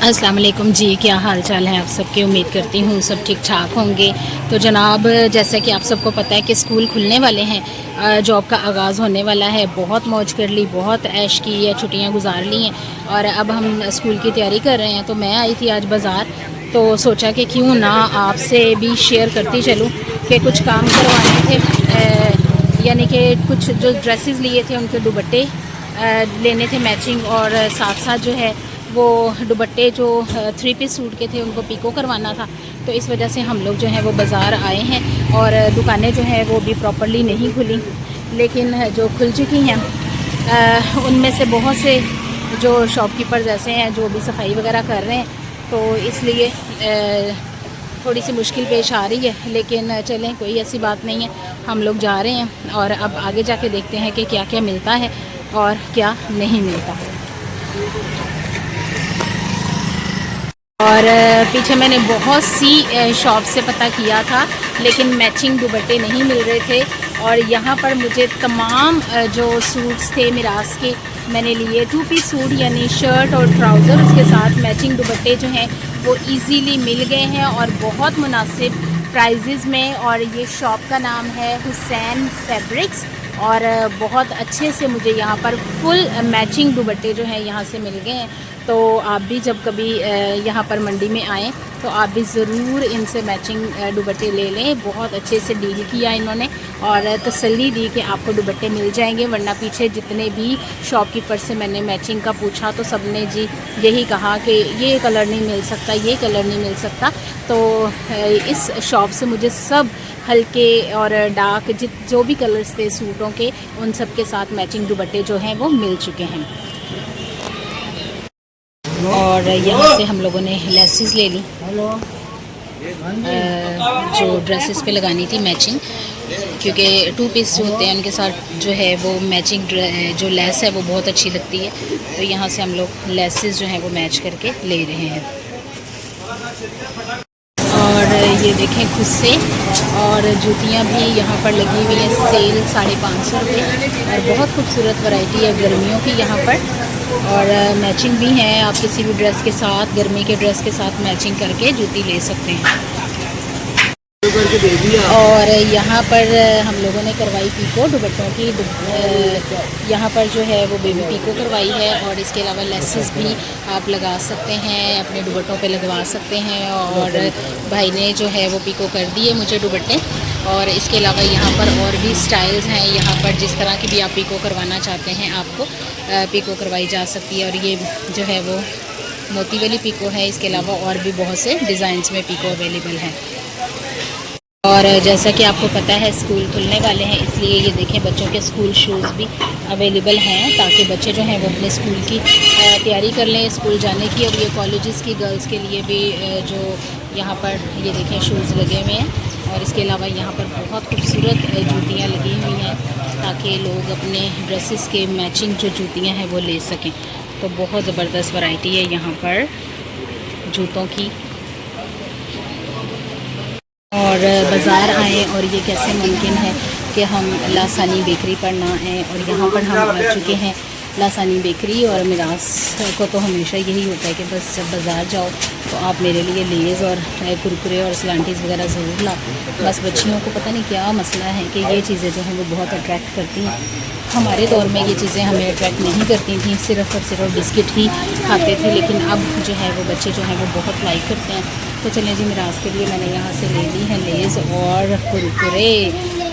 अस्सलाम वालेकुम जी, क्या हाल चाल है आप सबके। उम्मीद करती हूँ सब ठीक ठाक होंगे। तो जनाब, जैसा कि आप सबको पता है कि स्कूल खुलने वाले हैं, जॉब का आगाज़ होने वाला है। बहुत मौज कर ली, बहुत ऐश की है, छुट्टियाँ गुजार ली हैं और अब हम स्कूल की तैयारी कर रहे हैं। तो मैं आई थी आज बाज़ार, तो सोचा कि क्यों ना आपसे भी शेयर करती चलूँ कि कुछ काम करवाने थे, यानी कि कुछ जो ड्रेसेस लिए थे उनके दुपट्टे लेने थे मैचिंग, और साथ साथ जो है वो दुपट्टे जो 3 पीस सूट के थे उनको पिको करवाना था। तो इस वजह से हम लोग जो है वो बाज़ार आए हैं और दुकानें जो हैं वो भी प्रॉपर्ली नहीं खुली, लेकिन जो खुल चुकी हैं उनमें से बहुत से जो शॉपकीपर्स ऐसे हैं जो भी सफाई वगैरह कर रहे हैं, तो इसलिए थोड़ी सी मुश्किल पेश आ रही है। लेकिन चलें, कोई ऐसी बात नहीं है, हम लोग जा रहे हैं और अब आगे जाके देखते हैं कि क्या क्या मिलता है और क्या नहीं मिलता। और पीछे मैंने बहुत सी शॉप से पता किया था, लेकिन मैचिंग दुपट्टे नहीं मिल रहे थे। और यहाँ पर मुझे तमाम जो सूट्स थे मिरास के मैंने लिए 2 पीस सूट, यानी शर्ट और ट्राउज़र, उसके साथ मैचिंग दुपट्टे जो हैं वो इजीली मिल गए हैं और बहुत मुनासिब प्राइजेज़ में। और ये शॉप का नाम है हुसैन फैब्रिक्स, और बहुत अच्छे से मुझे यहाँ पर फुल मैचिंग दुपट्टे जो हैं यहाँ से मिल गए हैं। तो आप भी जब कभी यहाँ पर मंडी में आएँ तो आप भी ज़रूर इनसे मैचिंग दुपट्टे ले लें। बहुत अच्छे से डील किया इन्होंने और तसल्ली दी कि आपको दुपट्टे मिल जाएंगे, वरना पीछे जितने भी शॉपकीपर से मैंने मैचिंग का पूछा तो सब ने जी यही कहा कि ये कलर नहीं मिल सकता, ये कलर नहीं मिल सकता। तो इस शॉप से मुझे सब हल्के और डार्क जो भी कलर्स थे सूटों के, उन सब के साथ मैचिंग दुपट्टे जो हैं वो मिल चुके हैं। और यहाँ से हम लोगों ने लेसेस ले ली, जो ड्रेसेस पे लगानी थी मैचिंग, क्योंकि 2 पीस जो होते हैं उनके साथ जो है वो मैचिंग जो लेस है वो बहुत अच्छी लगती है। तो यहाँ से हम लोग लेसेस जो हैं वो मैच करके ले रहे हैं। और ये देखें खुद से, और जूतियाँ भी यहाँ पर लगी हुई हैं, सेल 550 रुपये, और बहुत खूबसूरत वैरायटी है गर्मियों की यहाँ पर। और मैचिंग भी है, आप किसी भी ड्रेस के साथ, गर्मी के ड्रेस के साथ मैचिंग करके जूती ले सकते हैं। और यहाँ पर हम लोगों ने करवाई पीको दुपट्टों की, यहाँ पर जो है वो बेबी पीको करवाई है। और इसके अलावा लेसेस भी आप लगा सकते हैं, अपने दुपट्टों पे लगवा सकते हैं। और भाई ने जो है वो पीको कर दिए मुझे दुपट्टे। और इसके अलावा यहाँ पर और भी स्टाइल्स हैं, यहाँ पर जिस तरह की भी आप पीको करवाना चाहते हैं आपको पीको करवाई जा सकती है। और ये जो है वो मोती वाली पीको है, इसके अलावा और भी बहुत से डिज़ाइंस में पीको अवेलेबल है। और जैसा कि आपको पता है स्कूल खुलने वाले हैं, इसलिए ये देखें बच्चों के स्कूल शूज़ भी अवेलेबल हैं, ताकि बच्चे जो हैं वो अपने स्कूल की तैयारी कर लें स्कूल जाने की। और ये कॉलेजेस की गर्ल्स के लिए भी जो यहाँ पर ये देखें शूज़ लगे हुए हैं। और इसके अलावा यहाँ पर बहुत खूबसूरत जूतियाँ लगी हुई हैं, ताकि लोग अपने ड्रेसेस के मैचिंग जो जूतियाँ हैं वो ले सकें। तो बहुत ज़बरदस्त वैरायटी है यहाँ पर जूतों की। और बाज़ार आएँ और ये कैसे मुमकिन है कि हम लासानी बेकरी पर ना आएँ। और यहाँ पर हम आ चुके हैं लासानी बेकरी। और मिरास को तो हमेशा यही होता है कि बस जब बाज़ार जाओ तो आप मेरे लिए लेज़ और कुरकुरे और स्लांटीज़ वगैरह ज़रूर लाओ। बस बच्चियों को पता नहीं क्या मसला है कि ये चीज़ें जो हैं वो बहुत अट्रैक्ट करती हैं। हमारे दौर में ये चीज़ें हमें अट्रैक्ट नहीं करती थी, सिर्फ़ और सिर्फ बिस्किट ही खाते थे। लेकिन अब जो है वो बच्चे जो हैं वो बहुत लाइक करते हैं। तो चलें जी, मिराज के लिए मैंने यहाँ से ले ली है लेज़ और कुरकुरे,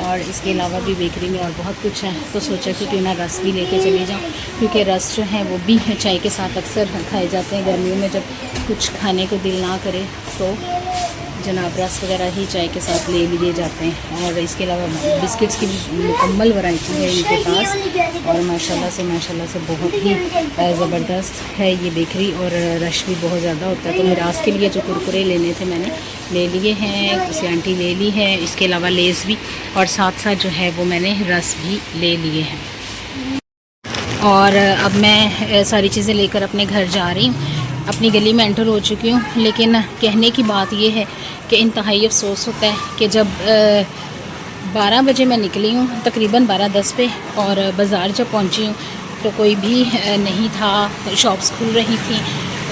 और इसके अलावा भी बेकरी में और बहुत कुछ है। तो सोचा कि क्यों ना रस भी लेके चली जाऊँ, क्योंकि रस जो है वो भी चाय के साथ अक्सर खाए जाते हैं गर्मियों में। जब कुछ खाने को दिल ना करे तो जनाब रस वगैरह ही चाय के साथ ले लिए जाते हैं। और इसके अलावा बिस्किट्स की भी मुकम्मल वैरायटी है इनके पास, और माशाल्लाह से बहुत ही ज़बरदस्त है ये बेकरी। और रश भी बहुत ज़्यादा होता है। तो मिराज के लिए जो कुरकुरे लेने थे मैंने ले लिए हैं, स्लांटी ले ली है, इसके अलावा लेस भी, और साथ साथ जो है वो मैंने रस भी ले लिए हैं। और अब मैं सारी चीज़ें लेकर अपने घर जा रही हूँ। अपनी गली में एंटर हो चुकी हूँ। लेकिन कहने की बात ये है कि इंतहाई अफसोस होता है कि जब 12 बजे मैं निकली हूँ, तकरीबन 12:10 पे, और बाज़ार जब पहुँची हूँ तो कोई भी नहीं था, शॉप्स खुल रही थी।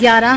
11